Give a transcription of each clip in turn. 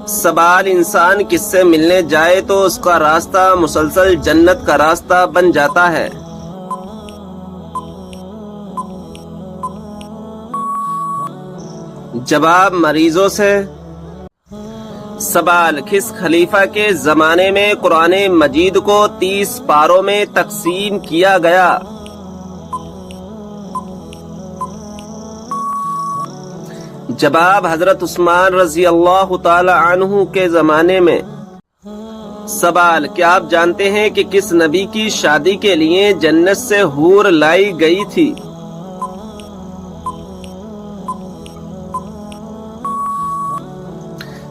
سوال انسان کس سے ملنے جائے تو اس کا راستہ مسلسل جنت کا راستہ بن جاتا ہے۔ جواب مریضوں سے۔ سوال کس خلیفہ کے زمانے میں قرآن مجید کو 30 پاروں میں تقسیم کیا گیا؟ جواب حضرت عثمان رضی اللہ تعالی عنہ کے زمانے میں۔ سوال کیا آپ جانتے ہیں کہ کس نبی کی شادی کے لیے جنت سے حور لائی گئی تھی؟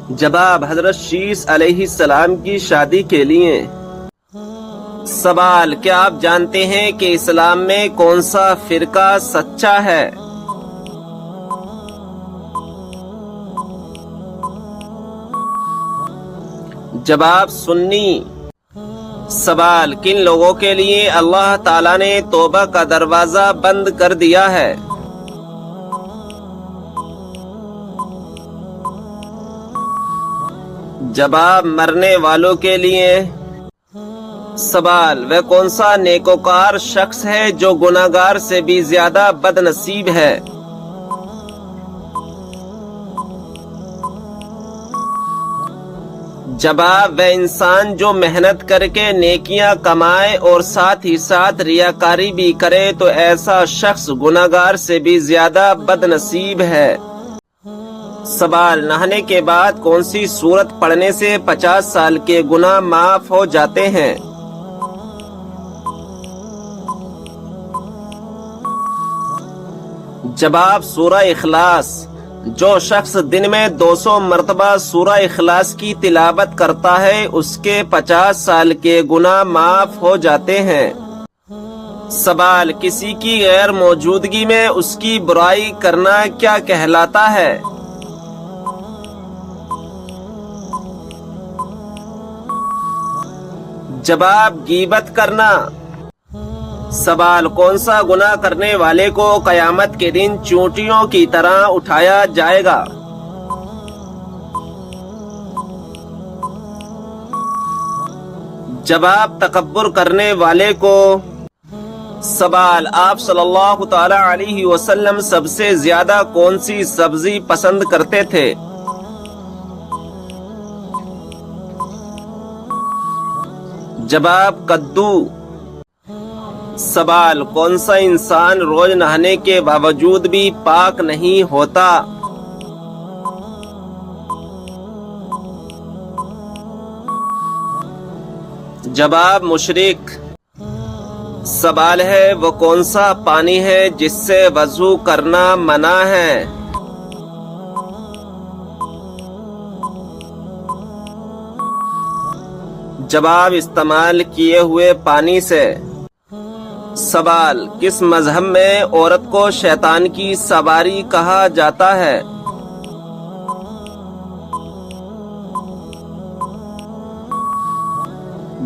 جواب حضرت شیس علیہ السلام کی شادی کے لیے۔ سوال کیا آپ جانتے ہیں کہ اسلام میں کون سا فرقہ سچا ہے؟ جواب سنی۔ سوال کن لوگوں کے لیے اللہ تعالیٰ نے توبہ کا دروازہ بند کر دیا ہے؟ جواب مرنے والوں کے لیے۔ سوال وہ کون سا نیکوکار شخص ہے جو گناہگار سے بھی زیادہ بد نصیب ہے؟ جواب وہ انسان جو محنت کر کے نیکیاں کمائے اور ساتھ ہی ساتھ ریاکاری بھی کرے تو ایسا شخص گناہگار سے بھی زیادہ بد نصیب ہے۔ سوال نہانے کے بعد کون سی سورت پڑھنے سے 50 سال کے گناہ معاف ہو جاتے ہیں؟ جواب سورہ اخلاص۔ جو شخص دن میں 200 مرتبہ سورہ اخلاص کی تلاوت کرتا ہے اس کے 50 سال کے گناہ معاف ہو جاتے ہیں۔ سوال کسی کی غیر موجودگی میں اس کی برائی کرنا کیا کہلاتا ہے؟ جواب غیبت کرنا۔ سوال کون سا گناہ کرنے والے کو قیامت کے دن چونٹیوں کی طرح اٹھایا جائے گا؟ جواب تکبر کرنے والے کو۔ سوال آپ صلی اللہ تعالی علیہ وسلم سب سے زیادہ کون سی سبزی پسند کرتے تھے؟ جواب کدو۔ سوال کون سا انسان روز نہانے کے باوجود بھی پاک نہیں ہوتا؟ جواب مشرک۔ سوال ہے وہ کون سا پانی ہے جس سے وضو کرنا منع ہے؟ جواب استعمال کیے ہوئے پانی سے۔ سوال کس مذہب میں عورت کو شیطان کی سواری کہا جاتا ہے؟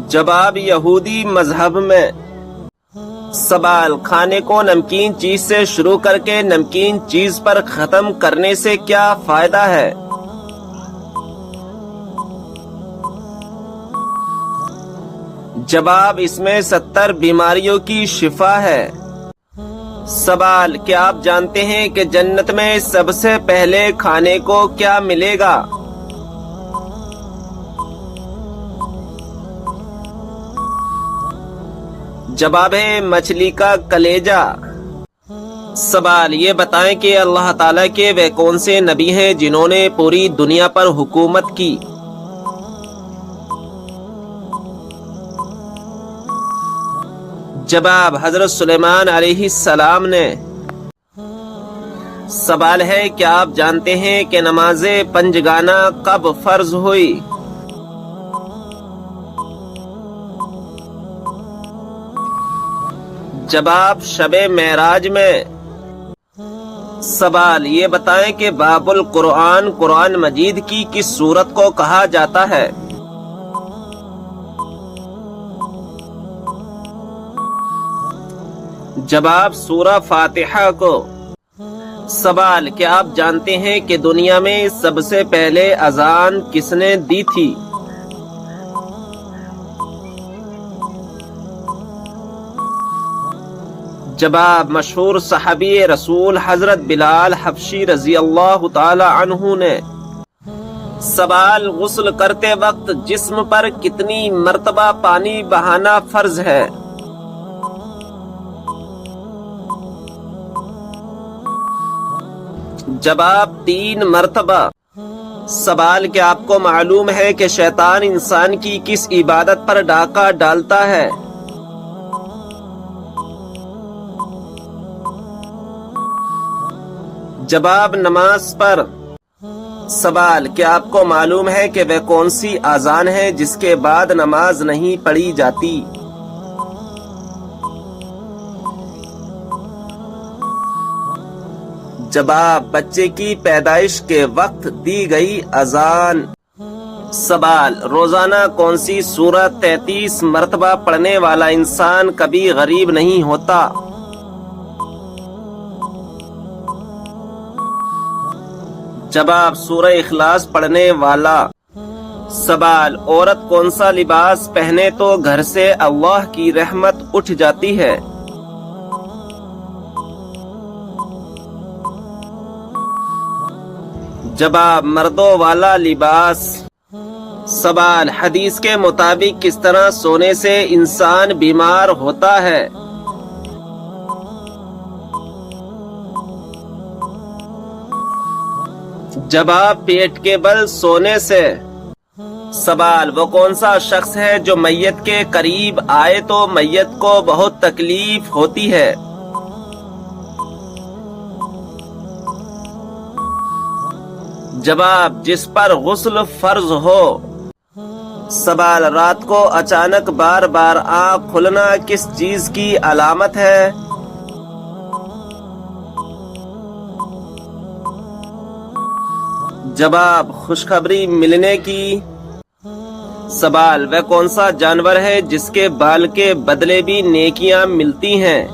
جواب یہودی مذہب میں۔ سوال کھانے کو نمکین چیز سے شروع کر کے نمکین چیز پر ختم کرنے سے کیا فائدہ ہے؟ جواب اس میں 70 بیماریوں کی شفا ہے۔ سوال کیا آپ جانتے ہیں کہ جنت میں سب سے پہلے کھانے کو کیا ملے گا؟ جواب ہے مچھلی کا کلیجہ۔ سوال یہ بتائیں کہ اللہ تعالیٰ کے وہ کون سے نبی ہیں جنہوں نے پوری دنیا پر حکومت کی؟ جواب حضرت سلیمان علیہ السلام نے۔ سوال ہے کیا آپ جانتے ہیں کہ نماز پنجگانہ کب فرض ہوئی؟ جواب شب معراج میں۔ سوال یہ بتائیں کہ باب القرآن قرآن مجید کی کس سورت کو کہا جاتا ہے؟ جواب سورہ فاتحہ کو۔ سوال، کیا آپ جانتے ہیں کہ دنیا میں سب سے پہلے اذان کس نے دی تھی؟ جواب، مشہور صحابی رسول حضرت بلال حبشی رضی اللہ تعالی عنہ نے۔ سوال، غسل کرتے وقت جسم پر کتنی مرتبہ پانی بہانا فرض ہے؟ جواب، 3 مرتبہ۔ سوال، کیا آپ کو معلوم ہے کہ شیطان انسان کی کس عبادت پر ڈاکہ ڈالتا ہے؟ جواب، نماز پر۔ سوال، کیا آپ کو معلوم ہے کہ وہ کون سی اذان ہے جس کے بعد نماز نہیں پڑھی جاتی؟ جواب، بچے کی پیدائش کے وقت دی گئی اذان۔ سوال، روزانہ کون سی سورت 33 مرتبہ پڑھنے والا انسان کبھی غریب نہیں ہوتا؟ جواب، سورہ اخلاص پڑھنے والا۔ سوال، عورت کون سا لباس پہنے تو گھر سے اللہ کی رحمت اٹھ جاتی ہے؟ جواب، مردوں والا لباس۔ سوال، حدیث کے مطابق کس طرح سونے سے انسان بیمار ہوتا ہے؟ جواب، پیٹ کے بل سونے سے۔ سوال، وہ کون سا شخص ہے جو میت کے قریب آئے تو میت کو بہت تکلیف ہوتی ہے؟ جواب، جس پر غسل فرض ہو۔ سوال، رات کو اچانک بار بار آنکھ کھلنا کس چیز کی علامت ہے؟ جواب، خوشخبری ملنے کی۔ سوال، وہ کون سا جانور ہے جس کے بال کے بدلے بھی نیکیاں ملتی ہیں؟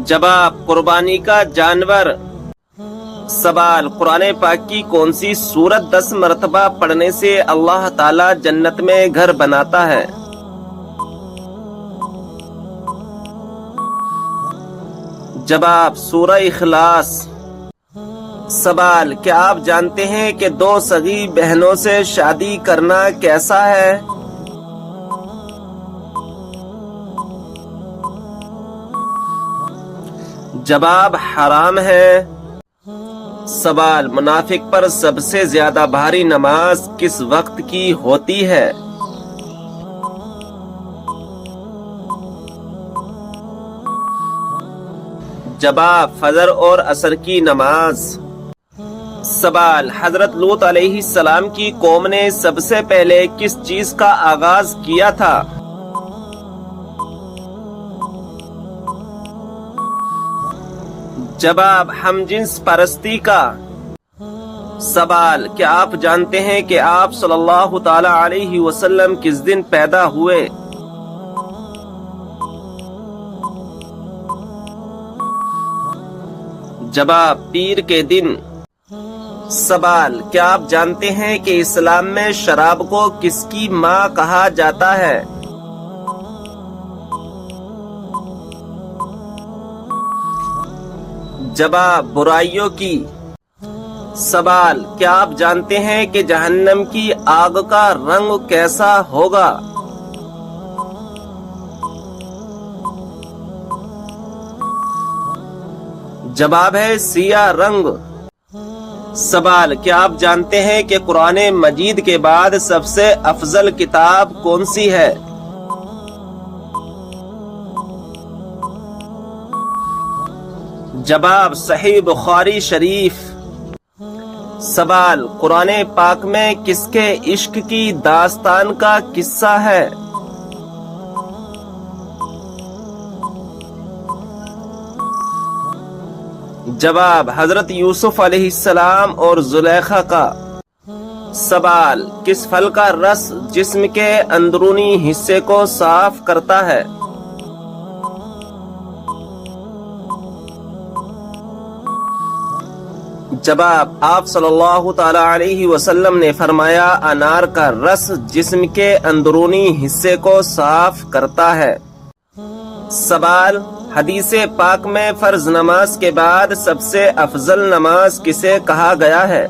جواب، قربانی کا جانور۔ سوال، قرآن پاک کی کون سی سورت 10 مرتبہ پڑھنے سے اللہ تعالی جنت میں گھر بناتا ہے؟ جواب، سورہ اخلاص۔ سوال، کیا آپ جانتے ہیں کہ 2 سگی بہنوں سے شادی کرنا کیسا ہے؟ جواب، حرام ہے۔ سوال، منافق پر سب سے زیادہ بھاری نماز کس وقت کی ہوتی ہے؟ جواب، فجر اور عصر کی نماز۔ سوال، حضرت لوط علیہ السلام کی قوم نے سب سے پہلے کس چیز کا آغاز کیا تھا؟ جواب، ہم جنس پرستی کا۔ سوال، کیا آپ جانتے ہیں کہ آپ صلی اللہ تعالی علیہ وسلم کس دن پیدا ہوئے؟ جواب، پیر کے دن۔ سوال، کیا آپ جانتے ہیں کہ اسلام میں شراب کو کس کی ماں کہا جاتا ہے؟ جواب، برائیوں کی۔ سوال، کیا آپ جانتے ہیں کہ جہنم کی آگ کا رنگ کیسا ہوگا؟ جواب ہے سیاہ رنگ۔ سوال، کیا آپ جانتے ہیں کہ قرآن مجید کے بعد سب سے افضل کتاب کون سی ہے؟ جواب، صحیح بخاری شریف۔ سوال، قرآن پاک میں کس کے عشق کی داستان کا قصہ ہے؟ جواب، حضرت یوسف علیہ السلام اور زلیخا کا۔ سوال، کس پھل کا رس جسم کے اندرونی حصے کو صاف کرتا ہے؟ جواب، آپ صلی اللہ تعالی علیہ وسلم نے فرمایا انار کا رس جسم کے اندرونی حصے کو صاف کرتا ہے۔ سوال، حدیث پاک میں فرض نماز کے بعد سب سے افضل نماز کسے کہا گیا ہے؟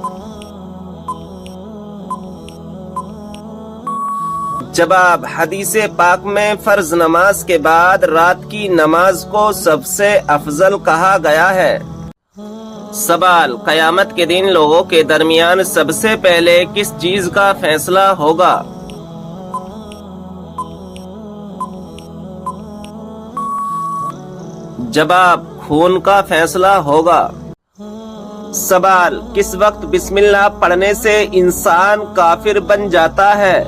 جواب، حدیث پاک میں فرض نماز کے بعد رات کی نماز کو سب سے افضل کہا گیا ہے۔ سوال، قیامت کے دن لوگوں کے درمیان سب سے پہلے کس چیز کا فیصلہ ہوگا؟ جواب، خون کا فیصلہ ہوگا۔ سوال، کس وقت بسم اللہ پڑھنے سے انسان کافر بن جاتا ہے؟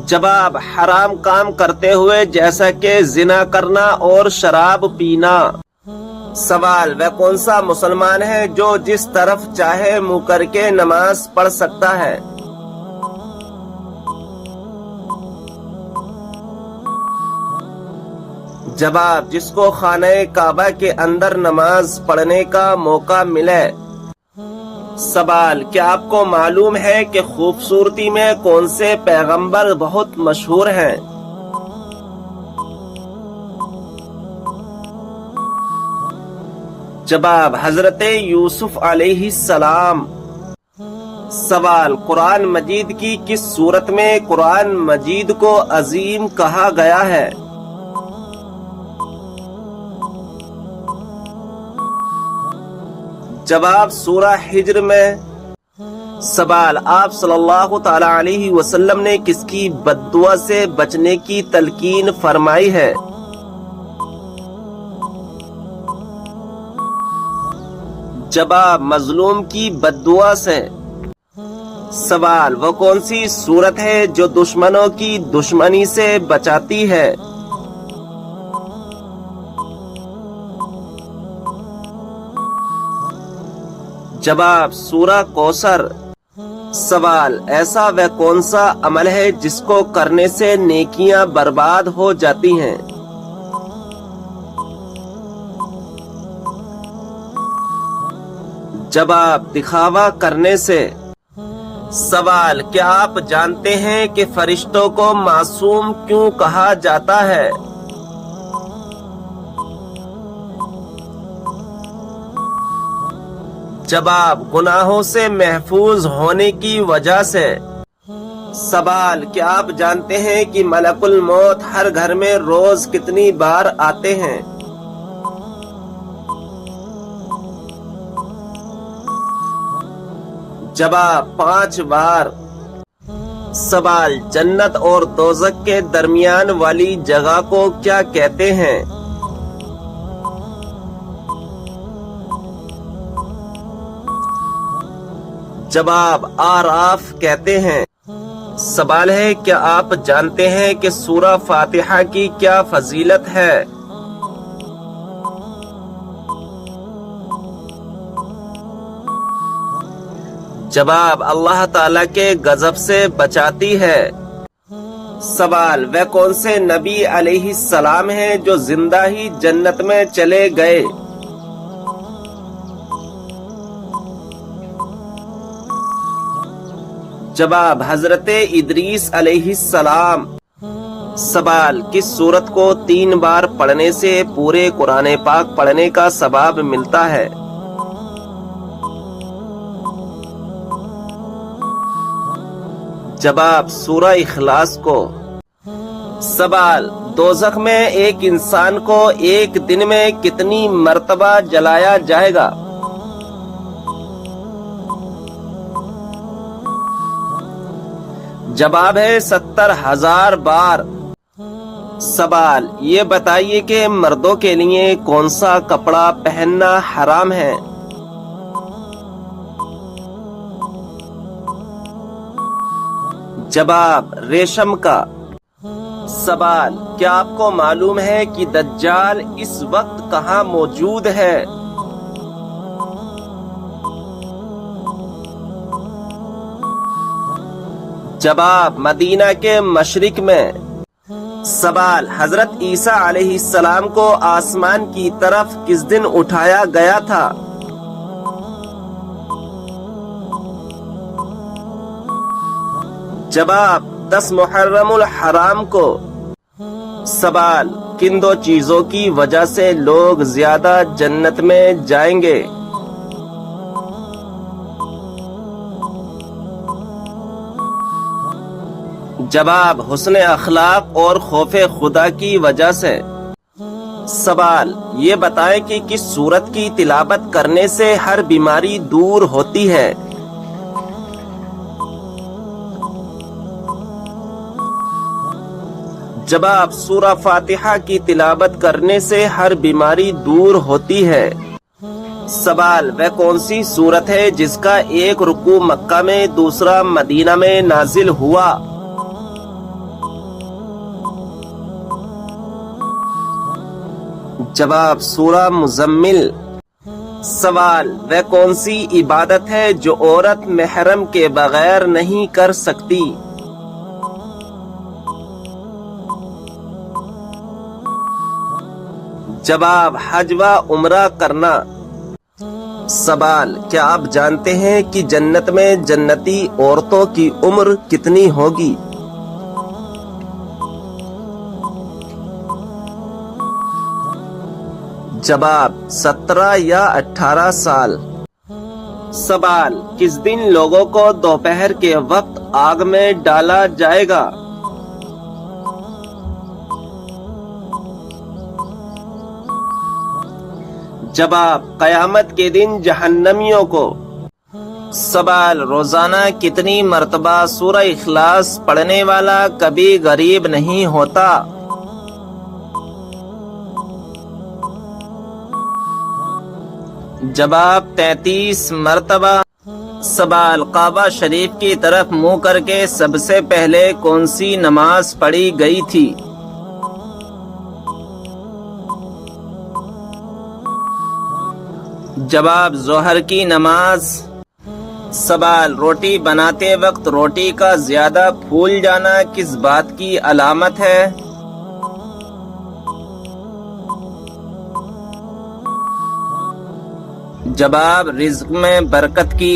جواب، حرام کام کرتے ہوئے جیسا کہ زنا کرنا اور شراب پینا۔ سوال، وہ کون سا مسلمان ہے جو جس طرف چاہے منہ کر کے نماز پڑھ سکتا ہے؟ جواب، جس کو خانہ کعبہ کے اندر نماز پڑھنے کا موقع ملے۔ سوال، کیا آپ کو معلوم ہے کہ خوبصورتی میں کون سے پیغمبر بہت مشہور ہیں؟ جواب، حضرت یوسف علیہ السلام۔ سوال، قرآن مجید کی کس صورت میں قرآن مجید کو عظیم کہا گیا ہے؟ جواب، سورہ حجر میں۔ سوال، آپ صلی اللہ تعالی علیہ وسلم نے کس کی بد دعا سے بچنے کی تلقین فرمائی ہے؟ جواب، مظلوم کی بد دعا سے۔ سوال، وہ کون سی صورت ہے جو دشمنوں کی دشمنی سے بچاتی ہے؟ جواب، سورہ کوثر۔ سوال، ایسا وہ کون سا عمل ہے جس کو کرنے سے نیکیاں برباد ہو جاتی ہیں؟ جواب، دکھاوا کرنے سے۔ سوال، کیا آپ جانتے ہیں کہ فرشتوں کو معصوم کیوں کہا جاتا ہے؟ جواب، گناہوں سے محفوظ ہونے کی وجہ سے۔ سوال، کیا آپ جانتے ہیں کہ ملک الموت ہر گھر میں روز کتنی بار آتے ہیں؟ جواب، 5 بار۔ سوال، جنت اور دوزخ کے درمیان والی جگہ کو کیا کہتے ہیں؟ جواب، آراف کہتے ہیں۔ سوال ہے، کیا آپ جانتے ہیں کہ سورہ فاتحہ کی کیا فضیلت ہے؟ جواب، اللہ تعالیٰ کے غضب سے بچاتی ہے۔ سوال، وہ کون سے نبی علیہ السلام ہیں جو زندہ ہی جنت میں چلے گئے؟ جواب، حضرت ادریس علیہ السلام۔ سوال، کس سورت کو 3 بار پڑھنے سے پورے قرآن پاک پڑھنے کا ثواب ملتا ہے؟ جواب، سورہ اخلاص کو۔ سوال، دوزخ میں ایک انسان کو ایک دن میں کتنی مرتبہ جلایا جائے گا؟ جواب ہے 70,000 بار۔ سوال، یہ بتائیے کہ مردوں کے لیے کون سا کپڑا پہننا حرام ہے؟ جواب، ریشم کا۔ سوال: کیا آپ کو معلوم ہے کہ دجال اس وقت کہاں موجود ہے؟ جواب: مدینہ کے مشرق میں۔ سوال: حضرت عیسیٰ علیہ السلام کو آسمان کی طرف کس دن اٹھایا گیا تھا؟ جواب: 10 محرم الحرام کو۔ سوال: کن 2 چیزوں کی وجہ سے لوگ زیادہ جنت میں جائیں گے؟ جواب: حسن اخلاق اور خوف خدا کی وجہ سے۔ سوال: یہ بتائیں کہ کس سورت کی تلاوت کرنے سے ہر بیماری دور ہوتی ہے؟ جواب: سورہ فاتحہ کی تلاوت کرنے سے ہر بیماری دور ہوتی ہے۔ سوال: وہ کون سی سورت ہے جس کا ایک رکوع مکہ میں دوسرا مدینہ میں نازل ہوا؟ جواب: سورہ مزمل۔ سوال: وہ کون سی عبادت ہے جو عورت محرم کے بغیر نہیں کر سکتی؟ جواب: حج و عمرہ کرنا۔ سوال: کیا آپ جانتے ہیں کہ جنت میں جنتی عورتوں کی عمر کتنی ہوگی؟ جواب: 17 یا 18 سال۔ سوال: کس دن لوگوں کو دوپہر کے وقت آگ میں ڈالا جائے گا؟ جواب: قیامت کے دن جہنمیوں کو۔ سوال: روزانہ کتنی مرتبہ سورہ اخلاص پڑھنے والا کبھی غریب نہیں ہوتا؟ جواب: 33 مرتبہ۔ سوال: کعبہ شریف کی طرف منہ کر کے سب سے پہلے کون سی نماز پڑھی گئی تھی؟ جواب: ظہر کی نماز۔ سوال: روٹی بناتے وقت روٹی کا زیادہ پھول جانا کس بات کی علامت ہے؟ جواب: رزق میں برکت کی۔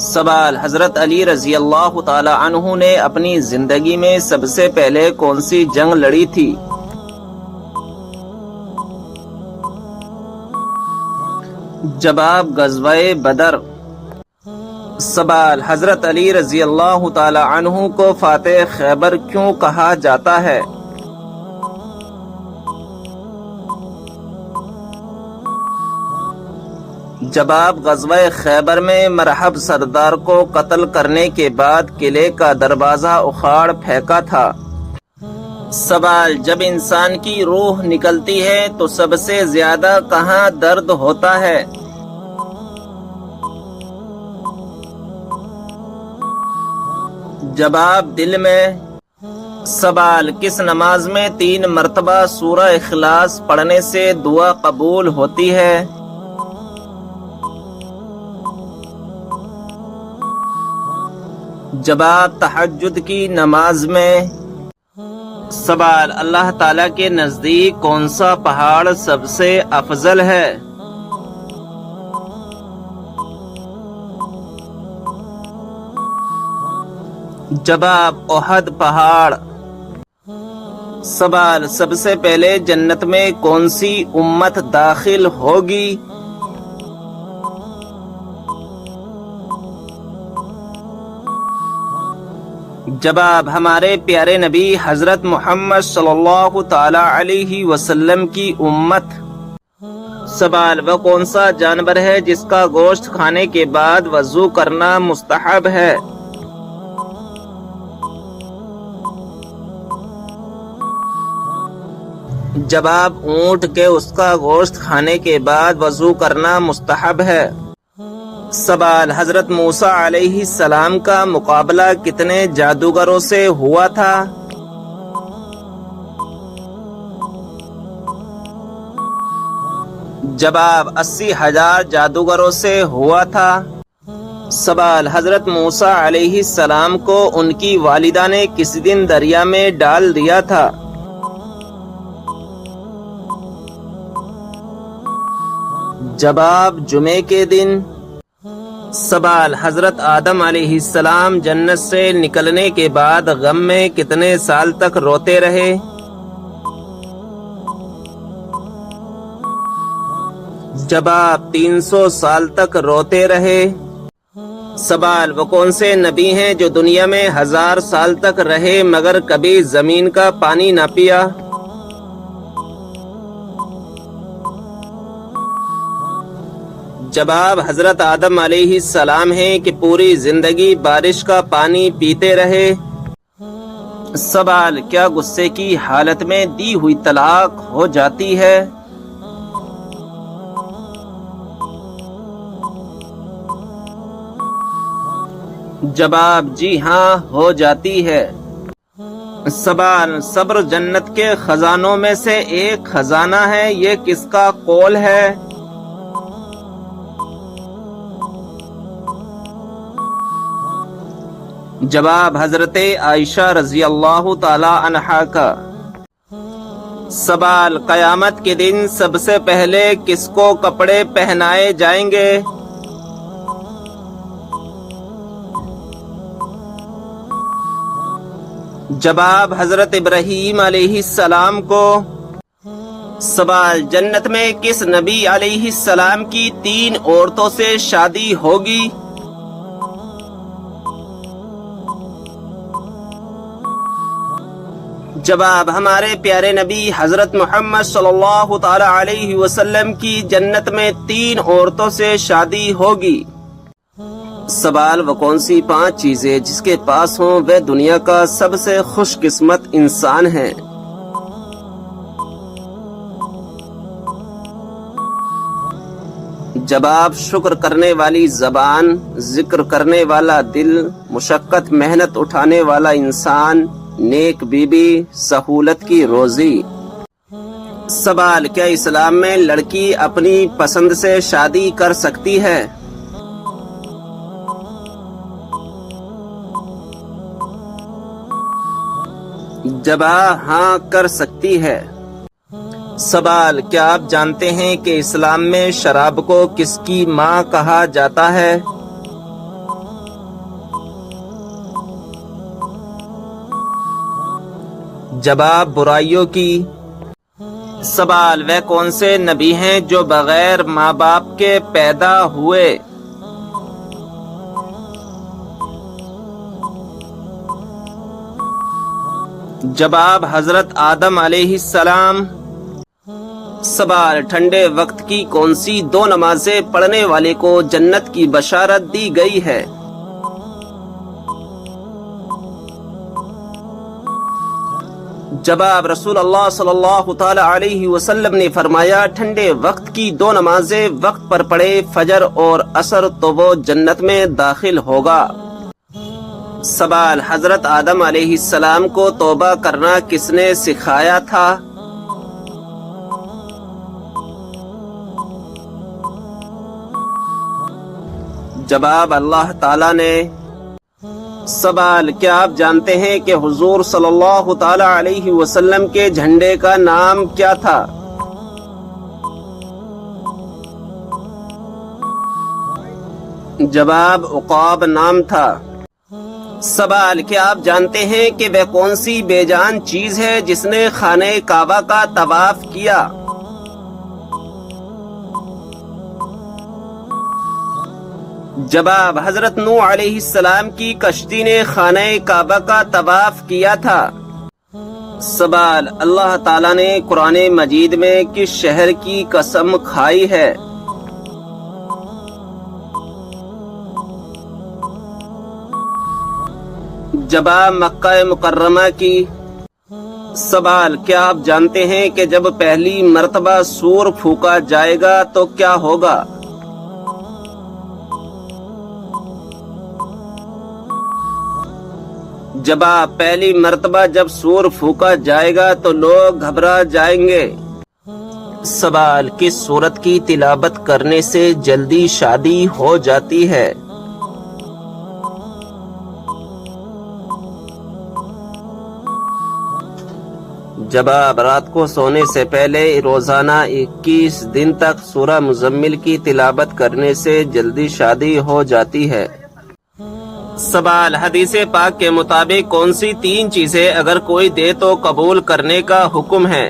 سوال: حضرت علی رضی اللہ تعالی عنہ نے اپنی زندگی میں سب سے پہلے کون سی جنگ لڑی تھی؟ جواب: غزوہ بدر۔ سوال: حضرت علی رضی اللہ تعالی عنہ کو فاتح خیبر کیوں کہا جاتا ہے؟ جواب: غزوہ خیبر میں مرحب سردار کو قتل کرنے کے بعد قلعے کا دروازہ اکھاڑ پھینکا تھا۔ سوال: جب انسان کی روح نکلتی ہے تو سب سے زیادہ کہاں درد ہوتا ہے؟ جواب: دل میں۔ سوال: کس نماز میں 3 مرتبہ سورہ اخلاص پڑھنے سے دعا قبول ہوتی ہے؟ جواب: تہجد کی نماز میں۔ سوال: اللہ تعالیٰ کے نزدیک کون سا پہاڑ سب سے افضل ہے؟ جواب: احد پہاڑ۔ سوال: سب سے پہلے جنت میں کون سی امت داخل ہوگی؟ جواب: ہمارے پیارے نبی حضرت محمد صلی اللہ تعالی علیہ وسلم کی امت۔ سوال: وہ کون سا جانور ہے جس کا گوشت کھانے کے بعد وضو کرنا مستحب ہے؟ جواب: اونٹ کے اس کا گوشت کھانے کے بعد وضو کرنا مستحب ہے۔ سوال: حضرت موسیٰ علیہ السلام کا مقابلہ کتنے جادوگروں سے ہوا تھا؟ جواب 80,000 جادوگروں سے ہوا تھا۔ سوال حضرت موسیٰ علیہ السلام کو ان کی والدہ نے کس دن دریا میں ڈال دیا تھا؟ جواب جمعے کے دن۔ سوال حضرت آدم علیہ السلام جنت سے نکلنے کے بعد غم میں کتنے سال تک روتے رہے؟ جواب 300 سال تک روتے رہے۔ سوال وہ کون سے نبی ہیں جو دنیا میں 1000 سال تک رہے مگر کبھی زمین کا پانی نہ پیا؟ جواب حضرت آدم علیہ السلام ہیں کہ پوری زندگی بارش کا پانی پیتے رہے۔ سوال کیا غصے کی حالت میں دی ہوئی طلاق ہو جاتی ہے؟ جواب جی ہاں ہو جاتی ہے۔ سوال صبر جنت کے خزانوں میں سے ایک خزانہ ہے، یہ کس کا قول ہے؟ جواب حضرت عائشہ رضی اللہ تعالی عنہا کا۔ سوال قیامت کے دن سب سے پہلے کس کو کپڑے پہنائے جائیں گے؟ جواب حضرت ابراہیم علیہ السلام کو۔ سوال جنت میں کس نبی علیہ السلام کی 3 عورتوں سے شادی ہوگی؟ جواب ہمارے پیارے نبی حضرت محمد صلی اللہ تعالی علیہ وسلم کی جنت میں 3 عورتوں سے شادی ہوگی۔ سوال وہ کون سی 5 چیزیں جس کے پاس ہوں وہ دنیا کا سب سے خوش قسمت انسان ہے؟ جواب شکر کرنے والی زبان، ذکر کرنے والا دل، مشقت محنت اٹھانے والا انسان، نیک بیوی، سہولت کی روزی۔ سوال کیا اسلام میں لڑکی اپنی پسند سے شادی کر سکتی ہے؟ جواب ہاں کر سکتی ہے۔ سوال کیا آپ جانتے ہیں کہ اسلام میں شراب کو کس کی ماں کہا جاتا ہے؟ جواب برائیوں کی۔ سوال وہ کون سے نبی ہیں جو بغیر ماں باپ کے پیدا ہوئے؟ جواب حضرت آدم علیہ السلام۔ سوال ٹھنڈے وقت کی کون سی 2 نمازیں پڑھنے والے کو جنت کی بشارت دی گئی ہے؟ جواب رسول اللہ صلی اللہ تعالی علیہ وسلم نے فرمایا ٹھنڈے وقت کی 2 نمازیں وقت پر پڑھے، فجر اور عصر، تو وہ جنت میں داخل ہوگا۔ سوال حضرت آدم علیہ السلام کو توبہ کرنا کس نے سکھایا تھا؟ جواب اللہ تعالی نے۔ سوال کیا آپ جانتے ہیں کہ حضور صلی اللہ تعالی علیہ وسلم کے جھنڈے کا نام کیا تھا؟ جواب عقاب نام تھا۔ سوال کیا آپ جانتے ہیں کہ وہ کون سی بے جان چیز ہے جس نے خانہ کعبہ کا طواف کیا؟ جواب حضرت نوح علیہ السلام کی کشتی نے خانہ کعبہ کا طواف کیا تھا۔ سوال اللہ تعالیٰ نے قرآن مجید میں کس شہر کی قسم کھائی ہے؟ جواب مکہ مکرمہ کی۔ سوال کیا آپ جانتے ہیں کہ جب پہلی مرتبہ سور پھونکا جائے گا تو کیا ہوگا؟ جواب پہلی مرتبہ جب سور پھونکا جائے گا تو لوگ گھبرا جائیں گے۔ سوال، کس سورت کی تلاوت کرنے سے جلدی شادی ہو جاتی ہے؟ جواب، رات کو سونے سے پہلے روزانہ 21 دن تک سورہ مزمل کی تلاوت کرنے سے جلدی شادی ہو جاتی ہے۔ سوال، حدیث پاک کے مطابق کون سی 3 چیزیں اگر کوئی دے تو قبول کرنے کا حکم ہے؟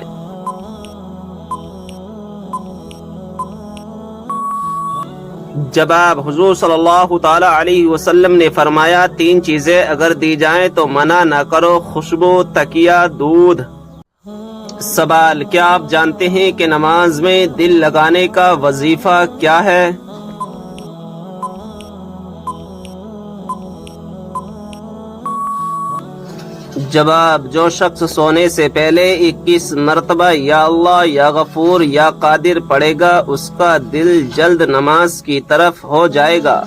جواب، حضور صلی اللہ تعالی علیہ وسلم نے فرمایا 3 چیزیں اگر دی جائیں تو منع نہ کرو، خوشبو، تکیہ، دودھ۔ سوال، کیا آپ جانتے ہیں کہ نماز میں دل لگانے کا وظیفہ کیا ہے؟ جواب، جو شخص سونے سے پہلے 21 مرتبہ یا اللہ یا غفور یا قادر پڑھے گا اس کا دل جلد نماز کی طرف ہو جائے گا۔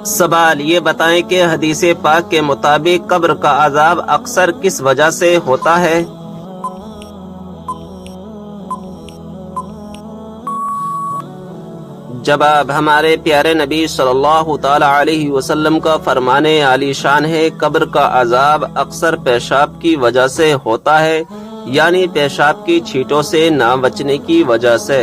سوال، یہ بتائیں کہ حدیث پاک کے مطابق قبر کا عذاب اکثر کس وجہ سے ہوتا ہے؟ جواب، ہمارے پیارے نبی صلی اللہ تعالی علیہ وسلم کا فرمانے عالی شان ہے، قبر کا عذاب اکثر پیشاب کی وجہ سے ہوتا ہے، یعنی پیشاب کی چھینٹوں سے نہ بچنے کی وجہ سے۔